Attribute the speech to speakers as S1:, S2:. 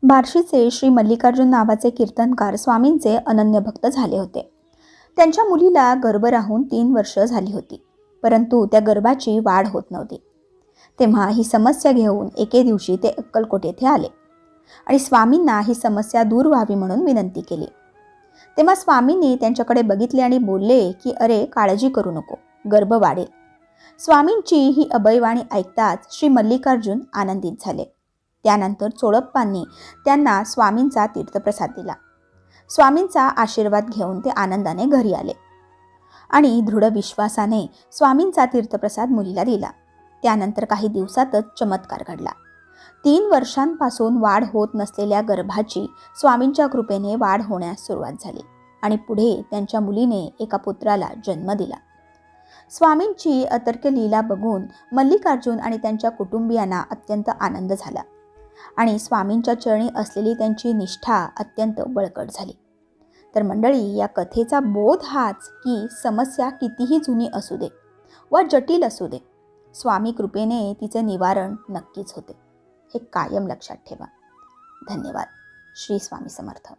S1: बार्शीचे श्री मल्लिकार्जुन नावाचे कीर्तनकार स्वामींचे अनन्य भक्त झाले होते. त्यांच्या मुलीला गर्भ राहून 3 वर्ष झाली होती, परंतु त्या गर्भाची वाढ होत नव्हती. तेव्हा ही समस्या घेऊन एके दिवशी ते अक्कलकोट येथे आले आणि स्वामींना ही समस्या दूर व्हावी म्हणून विनंती केली. तेव्हा स्वामींनी त्यांच्याकडे बघितले आणि बोलले की अरे, काळजी करू नको, गर्भ वाढेल. स्वामींची ही अभयवाणी ऐकताच श्री मल्लिकार्जुन आनंदित झाले. त्यानंतर चोळप्पांनी त्यांना स्वामींचा तीर्थप्रसाद दिला. स्वामींचा आशीर्वाद घेऊन ते आनंदाने घरी आले आणि दृढ विश्वासाने स्वामींचा तीर्थप्रसाद मुलीला दिला. त्यानंतर काही दिवसातच चमत्कार घडला. 3 वर्षांपासून वाढ होत नसलेल्या गर्भाची स्वामींच्या कृपेने वाढ होण्यास सुरुवात झाली आणि पुढे त्यांच्या मुलीने एका पुत्राला जन्म दिला. स्वामींची अतर्क्य लीला बघून मल्लिकार्जुन आणि त्यांच्या कुटुंबियांना अत्यंत आनंद झाला आणि स्वामींच्या चरणी असलेली त्यांची निष्ठा अत्यंत बळकट झाली. तर मंडळी, या कथेचा बोध हाच की समस्या कितीही जुनी असू दे व जटिल असू दे, स्वामी कृपेने तिचे निवारण नक्कीच होते. हे कायम लक्षात ठेवा. धन्यवाद. श्री स्वामी समर्थ.